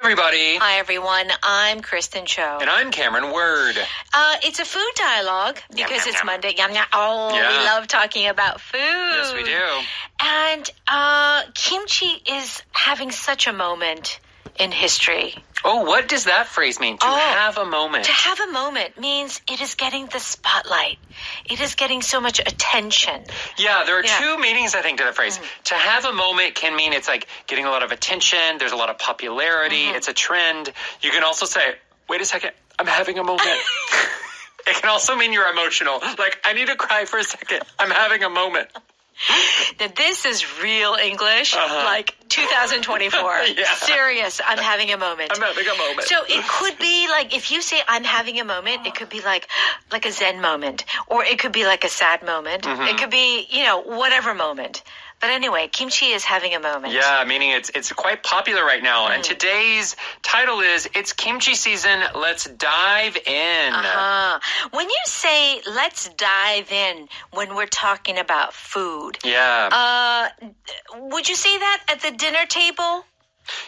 Everybody. Hi, everyone. I'm Kristen Cho. And I'm Cameron Word. It's a food dialogue because it's Monday. Yum, yum. Oh, Yeah. we love talking about food. Yes, we do. And kimchi is having such a moment in history. Oh, what does that phrase mean? To have a moment. To have a moment means it is getting the spotlight. It is getting so much attention. Yeah, there are two meanings, I think, to the phrase. To have a moment can mean it's like getting a lot of attention. There's a lot of popularity. It's a trend. You can also say, wait a second, I'm having a moment. It can also mean you're emotional. Like, I need to cry for a second. I'm having a moment. Now, this is real English, like 2024. Yeah. Serious, I'm having a moment. I'm having a moment. So it could be like, if you say I'm having a moment, it could be like a Zen moment, or it could be like a sad moment. It could be, whatever moment. But anyway, kimchi is having a moment. Yeah, meaning it's quite popular right now. And today's title is, It's Kimchi Season, Let's Dive In. When you say let's dive in when we're talking about food, would you say that at the dinner table?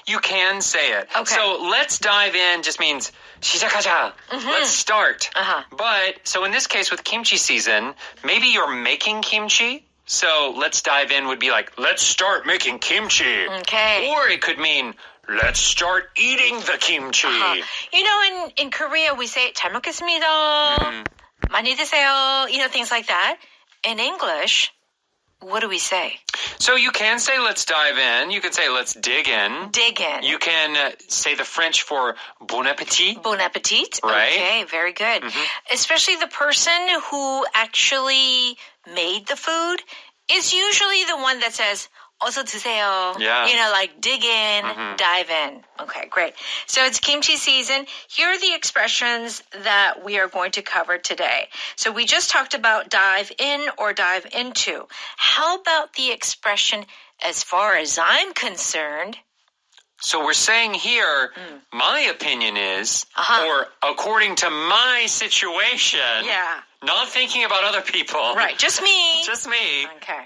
You can say it. Okay. So let's dive in just means 시작하자. Let's start. But so in this case with kimchi season, maybe you're making kimchi. So let's dive in would be like, let's start making kimchi. Okay. Or it could mean, let's start eating the kimchi. In Korea we say 잘 먹겠습니다. 많이 드세요. Things like that. In English, what do we say? So you can say let's dive in. You can say let's dig in. Dig in. You can say the French for bon appétit. Bon appetit. Right. Okay, very good. Especially the person who actually made the food is usually the one that says, 어서 드세요. Yeah. Like dig in, dive in. Okay, great. So it's kimchi season. Here are the expressions that we are going to cover today. So we just talked about dive in or dive into. How about the expression, as far as I'm concerned? So we're saying here, my opinion is, or according to my situation, not thinking about other people. Right, just me. Just me. Okay.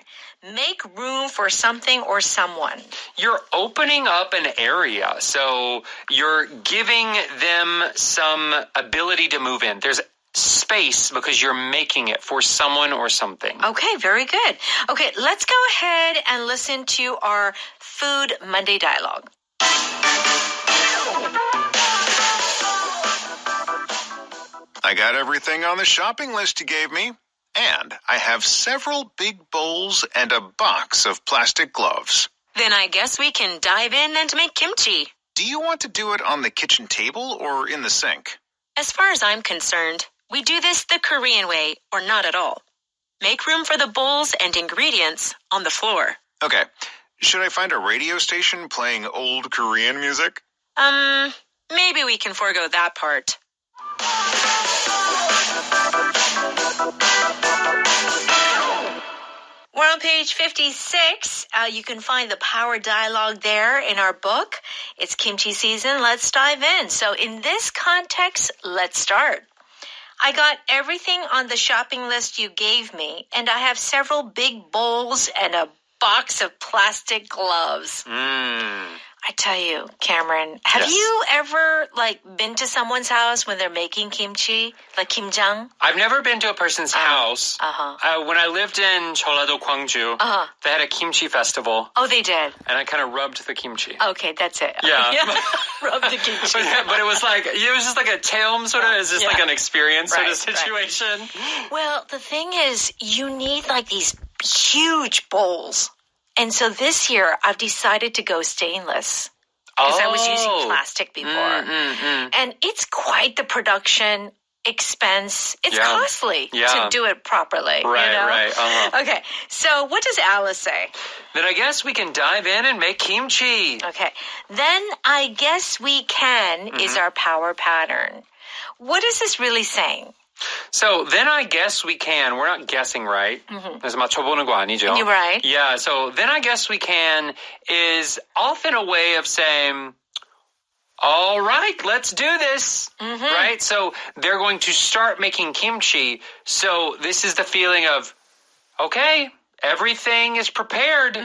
Make room for something or someone. You're opening up an area, so you're giving them some ability to move in. There's space because you're making it for someone or something. Okay, very good. Okay, let's go ahead and listen to our Food Monday dialogue. I got everything on the shopping list you gave me. And I have several big bowls and a box of plastic gloves. Then I guess we can dive in and make kimchi. Do you want to do it on the kitchen table or in the sink? As far as I'm concerned, we do this the Korean way or not at all. Make room for the bowls and ingredients on the floor. Okay. Should I find a radio station playing old Korean music? Maybe we can forego that part. We're on page 56. You can find the power dialogue there in our book. It's kimchi season. Let's dive in. So in this context, let's start. I got everything on the shopping list you gave me, and I have several big bowls and a box of plastic gloves. I tell you, Cameron, have you ever been to someone's house when they're making kimchi, like kimjang? I've never been to a person's house. When I lived in Jeollado, Gwangju, they had a kimchi festival. Oh, they did? And I kind of rubbed the kimchi. Okay, that's it. Yeah. Rub the kimchi. but it was just like a cheom sort of, it's just like an experience sort of situation. Right. Well, the thing is, you need these huge bowls. And so this year, I've decided to go stainless because I was using plastic before. And it's quite the production expense. It's costly to do it properly. Right. Okay, so what does Alice say? Then I guess we can dive in and make kimchi. Okay, then I guess we can is our power pattern. What is this really saying? So then I guess we can. We're not guessing, right? 그래서 맞춰보는 거 아니죠? You're right. Yeah, so then I guess we can is often a way of saying, all right, let's do this, right? So they're going to start making kimchi. So this is the feeling of, okay, everything is prepared.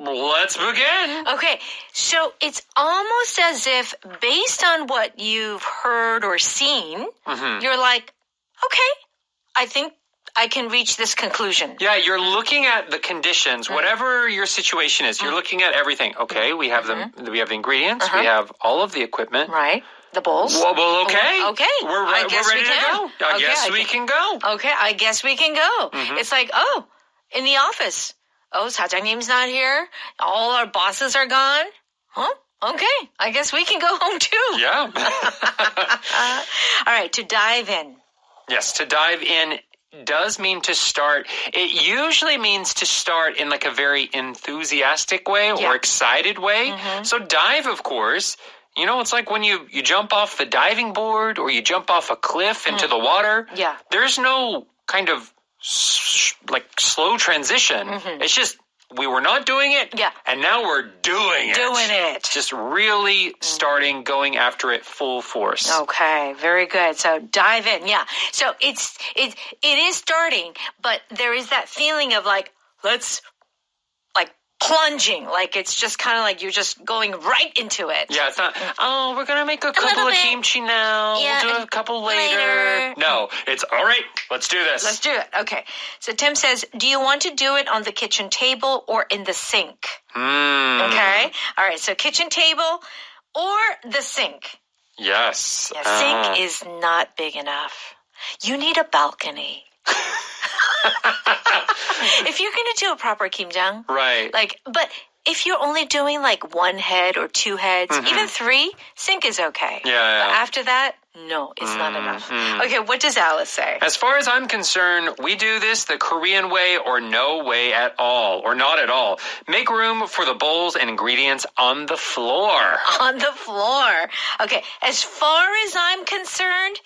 let's begin. Okay, so it's almost as if based on what you've heard or seen, you're like, okay, I think I can reach this conclusion. Yeah, you're looking at the conditions, whatever your situation is. You're looking at everything. Okay, we have them. We have the ingredients. We have all of the equipment. Right. The bowls. Well, okay. Okay. We're ready to go. I guess we can go. Okay, I guess we can go. It's like, oh, in the office. Oh, 사장님's not here. All our bosses are gone. Huh? Okay, I guess we can go home too. Yeah. All right, to dive in. Yes, to dive in does mean to start. It usually means to start in like a very enthusiastic way or excited way. So dive, of course. You know, it's like when you jump off the diving board or you jump off a cliff into the water. Yeah. There's no kind of slow transition. It's just we were not doing it. Yeah. And now we're doing it. Doing it. Just really starting, going after it full force. Okay, very good. So dive in. Yeah. So it is starting, but there is that feeling of like, let's plunging, like it's just kind of like you're just going right into it. Yeah, it's not, oh, we're going to make a couple of kimchi now. Yeah, we'll do a couple later. No, it's all right, let's do this. Let's do it. Okay. So Tim says, do you want to do it on the kitchen table or in the sink? Okay. All right. So kitchen table or the sink. Yes. Yeah, sink is not big enough. You need a balcony. If you're going to do a proper kimjang, right. But if you're only doing like one head or two heads, even three, sink is okay. Yeah. But after that, no, it's not enough. Okay, what does Alice say? As far as I'm concerned, we do this the Korean way or no way at all, or not at all. Make room for the bowls and ingredients on the floor. On the floor. Okay, as far as I'm concerned,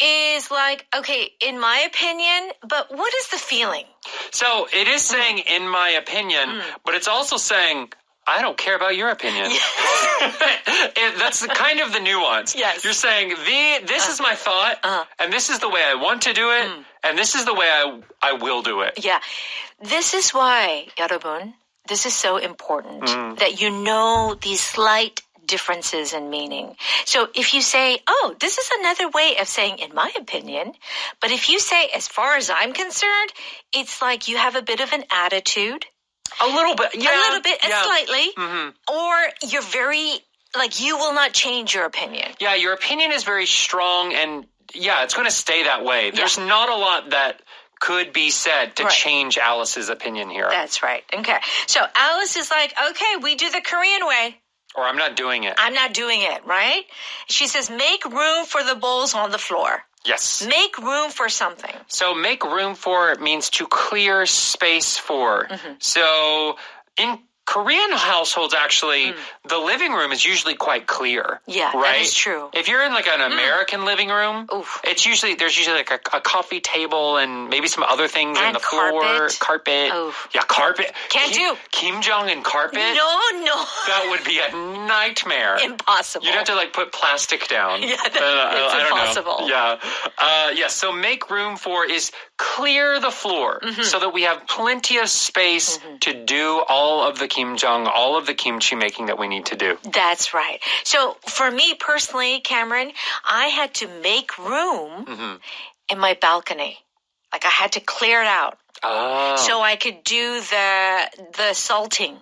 is like, okay, in my opinion, but what is the feeling? So it is saying, in my opinion, but it's also saying, I don't care about your opinion. That's kind of the nuance. Yes. You're saying, this is my thought, and this is the way I want to do it, and this is the way I will do it. Yeah. This is why, 여러분, this is so important that you know these slight differences in meaning. So if you say, oh, this is another way of saying, in my opinion, but if you say, as far as I'm concerned, it's like you have a bit of an attitude. A little bit, yeah. A little bit, slightly. Or you're very, like, you will not change your opinion. Yeah, your opinion is very strong, and yeah, it's going to stay that way. There's not a lot that could be said to change Alice's opinion here. That's right. Okay. So Alice is like, okay, we do the Korean way. Or I'm not doing it. I'm not doing it, right? She says, make room for the bowls on the floor. Yes. Make room for something. So make room for means to clear space for. So in Korean households, actually, the living room is usually quite clear. Yeah, right? that is true. If you're in like an American living room, there's usually like a coffee table and maybe some other things and on the floor. Carpet. Oof. Yeah, carpet. Can't do. Kimjang and carpet? No. That would be a nightmare. Impossible. You'd have to like put plastic down. Yeah, it's impossible. Yeah. So make room for is clear the floor so that we have plenty of space to do all of the kimjang, all of the kimchi making that we need to do. That's right. So for me personally, Cameron, I had to make room in my balcony. Like I had to clear it out. So I could do the salting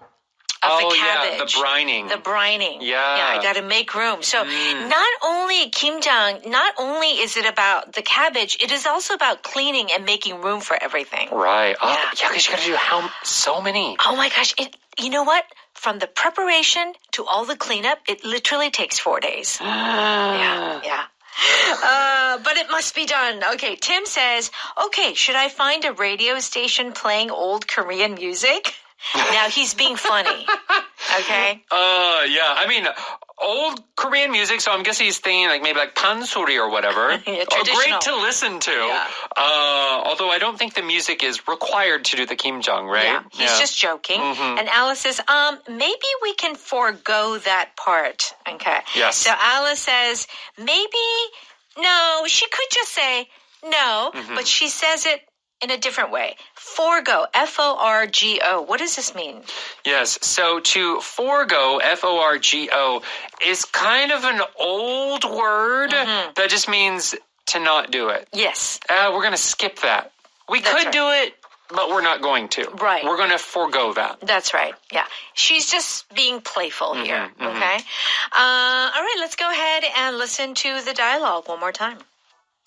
of the cabbage. Yeah, the brining. The brining. Yeah. I got to make room. So not only kimjang, not only is it about the cabbage, it is also about cleaning and making room for everything. Right. Yeah, because you got to do so many. Oh my gosh. You know what? From the preparation to all the cleanup, it literally takes 4 days. Yeah. But it must be done. Okay, Tim says, okay, should I find a radio station playing old Korean music? Now he's being funny. Okay? Yeah. I mean, old Korean music, so I'm guessing he's thinking like maybe like pansori or whatever. Traditional. Great to listen to. Yeah. Although I don't think the music is required to do the kimjang, right? Yeah, he's just joking. And Alice says, maybe we can forego that part. Okay. Yes. So Alice says, maybe, no, she could just say no, but she says it in a different way. Forgo, F-O-R-G-O. What does this mean? Yes, so to forgo, F-O-R-G-O, is kind of an old word that just means to not do it. Yes. We're going to skip that. We could do it, but we're not going to. Right. We're going to forgo that. That's right. Yeah. She's just being playful here. Okay. All right, let's go ahead and listen to the dialogue one more time.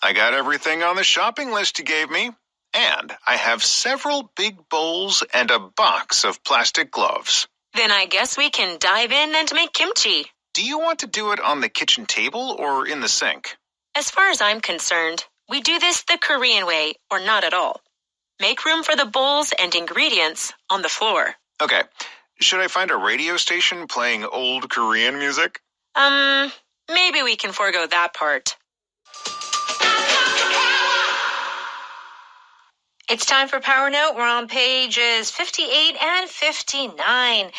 I got everything on the shopping list you gave me, and I have several big bowls and a box of plastic gloves. Then I guess we can dive in and make kimchi. Do you want to do it on the kitchen table or in the sink? As far as I'm concerned, we do this the Korean way or not at all. Make room for the bowls and ingredients on the floor. Okay. Should I find a radio station playing old Korean music? Maybe we can forego that part. It's time for Power Note. We're on pages 58 and 59.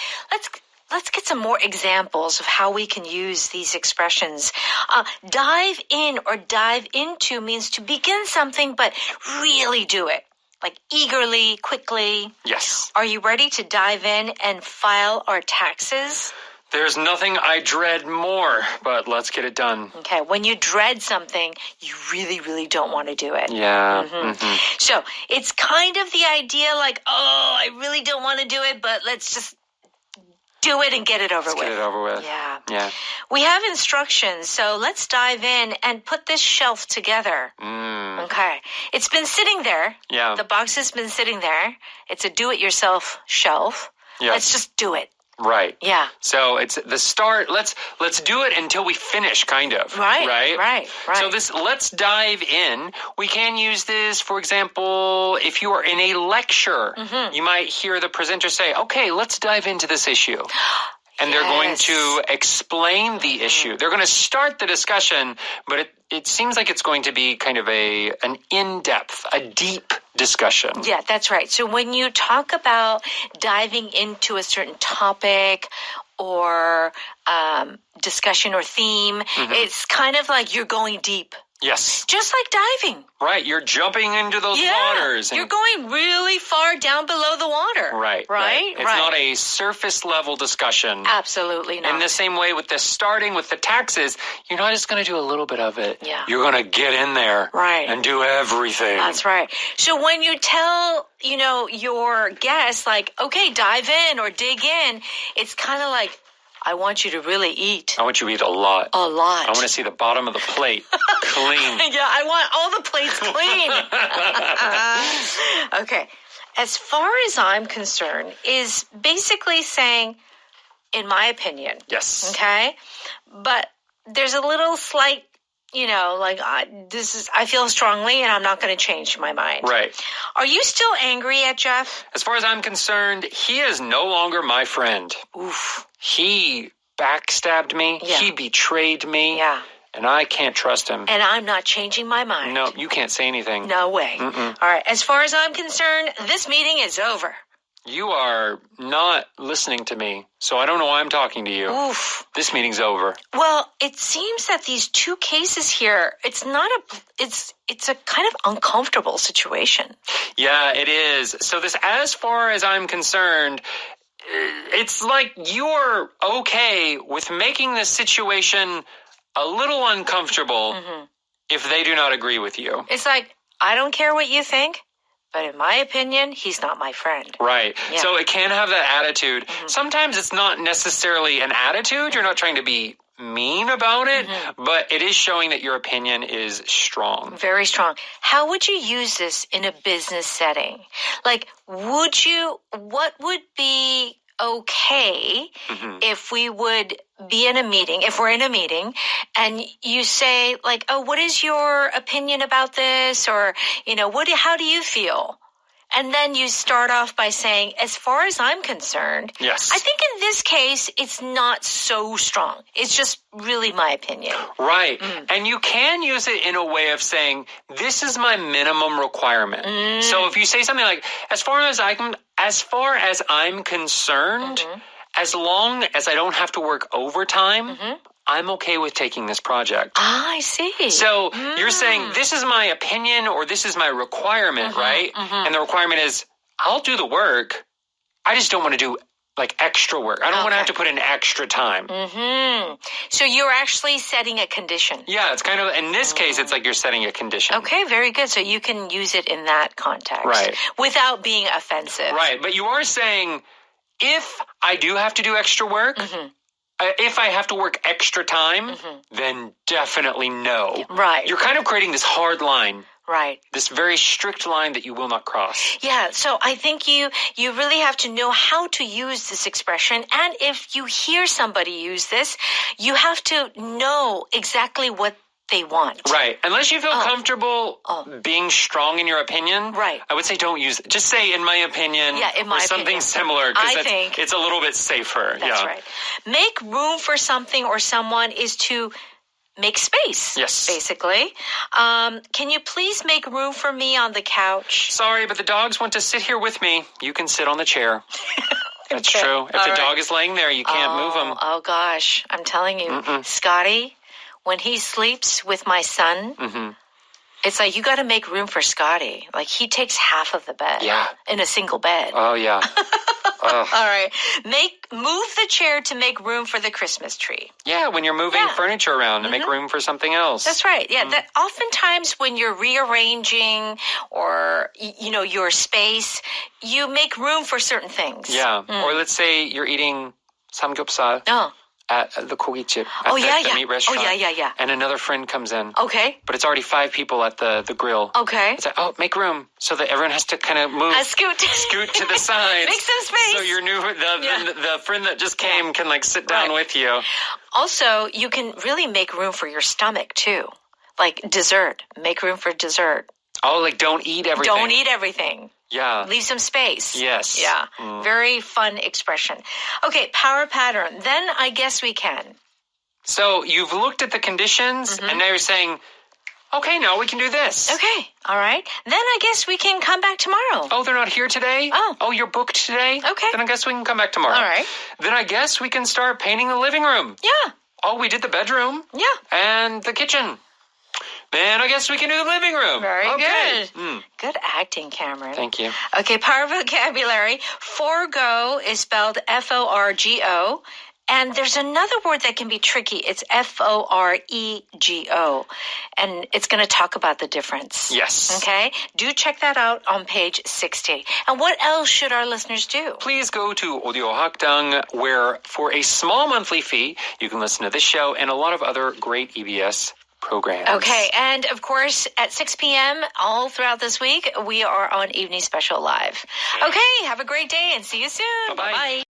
Let's get some more examples of how we can use these expressions. Dive in or dive into means to begin something but really do it. Like eagerly, quickly. Yes. Are you ready to dive in and file our taxes? There's nothing I dread more, but let's get it done. Okay, when you dread something, you really, really don't want to do it. Yeah. So it's kind of the idea like, oh, I really don't want to do it, but let's just do it and get it over with. Get it over with. Yeah. We have instructions, so let's dive in and put this shelf together. Okay. It's been sitting there. Yeah. The box has been sitting there. It's a do-it-yourself shelf. Yes. Let's just do it. Right. Yeah. So it's the start. Let's do it until we finish, kind of. Right. So this let's dive in. We can use this, for example, if you are in a lecture, you might hear the presenter say, okay, let's dive into this issue. And they're going to explain the issue. They're going to start the discussion, but it seems like it's going to be kind of an in-depth, a deep discussion. Yeah, that's right. So when you talk about diving into a certain topic or discussion or theme, it's kind of like you're going deep. Yes. Just like diving. Right. You're jumping into those waters. You're going really far down below the water. Right. It's not a surface level discussion. Absolutely not. In the same way with the starting with the taxes, you're not just going to do a little bit of it. Yeah. You're going to get in there. Right. And do everything. That's right. So when you tell, your guests like, okay, dive in or dig in, it's kind of like, I want you to really eat. I want you to eat a lot. A lot. I want to see the bottom of the plate clean. Yeah, I want all the plates clean. Okay. As far as I'm concerned, is basically saying, in my opinion. Yes. Okay? But there's a little slight, I feel strongly and I'm not going to change my mind. Right. Are you still angry at Jeff? As far as I'm concerned, he is no longer my friend. Oof. He backstabbed me. Yeah. He betrayed me. Yeah. And I can't trust him. And I'm not changing my mind. No, you can't say anything. No way. All right. As far as I'm concerned, this meeting is over. You are not listening to me, so I don't know why I'm talking to you. Oof. This meeting's over. Well, it seems that these two cases here, it's a kind of uncomfortable situation. Yeah, it is. So this, as far as I'm concerned, it's like you're okay with making this situation a little uncomfortable if they do not agree with you. It's like, I don't care what you think. But in my opinion, he's not my friend. Right. Yeah. So it can have that attitude. Sometimes it's not necessarily an attitude. You're not trying to be mean about it, but it is showing that your opinion is strong. Very strong. How would you use this in a business setting? Like, what would be okay if we would be in a meeting, if we're in a meeting and you say like, oh, what is your opinion about this? Or, how do you feel? And then you start off by saying, as far as I'm concerned, yes. I think in this case, it's not so strong. It's just really my opinion. Right. And you can use it in a way of saying, this is my minimum requirement. So if you say something like, as far as I'm concerned, as long as I don't have to work overtime, I'm okay with taking this project. Ah, I see. So you're saying, this is my opinion or this is my requirement, right? And the requirement is, I'll do the work. I just don't want to do like extra work. I don't want to have to put in extra time. So you're actually setting a condition. Yeah, it's kind of, in this case, it's like you're setting a condition. Okay, very good. So you can use it in that context. Right. Without being offensive. Right, but you are saying, if I do have to do extra work, if I have to work extra time, then definitely no. Right. You're kind of creating this hard line. Right. This very strict line that you will not cross. Yeah, so I think you really have to know how to use this expression. And if you hear somebody use this, you have to know exactly what they want. Right. Unless you feel comfortable being strong in your opinion, right. I would say don't use it. Just say, in my opinion, or something similar, because it's a little bit safer. That's right. Make room for something or someone is to make space, basically. Can you please make room for me on the couch? Sorry, but the dogs want to sit here with me. You can sit on the chair. That's true. If the dog is laying there, you can't move him. Oh, gosh. I'm telling you, Scotty, when he sleeps with my son, it's like you got to make room for Scotty. Like, he takes half of the bed in a single bed. Oh, yeah. All right. Move the chair to make room for the Christmas tree. Yeah, when you're moving furniture around to make room for something else. That's right. Yeah, that oftentimes when you're rearranging or your space, you make room for certain things. Yeah. Or let's say you're eating samgyeopsal. At the gogichip, at the meat restaurant. Oh, yeah. And another friend comes in. Okay. But it's already 5 people at the grill. Okay. It's like, make room. So that everyone has to kind of move. Scoot to the sides. Make some space. So your the friend that just came can like sit down with you. Also, you can really make room for your stomach too. Like dessert. Make room for dessert. Oh, like don't eat everything. Don't eat everything. Yeah. Leave some space. Yes. Yeah. Very fun expression. Okay, power pattern. Then I guess we can. So you've looked at the conditions and now you're saying, okay, now we can do this. Okay. All right. Then I guess we can come back tomorrow. Oh, they're not here today? Oh, you're booked today? Okay. Then I guess we can come back tomorrow. All right. Then I guess we can start painting the living room. Yeah. Oh, we did the bedroom. Yeah. And the kitchen. Then I guess we can do the living room. Very good. Good acting, Cameron. Thank you. Okay, power vocabulary. Forgo is spelled F-O-R-G-O. And there's another word that can be tricky. It's F-O-R-E-G-O. And it's going to talk about the difference. Yes. Okay? Do check that out on page 60. And what else should our listeners do? Please go to Audio Hakdang, where for a small monthly fee, you can listen to this show and a lot of other great EBS programs. Okay, and of course, at 6 p.m. all throughout this week, we are on Evening Special Live. Okay, have a great day and see you soon. Bye-bye. Bye-bye.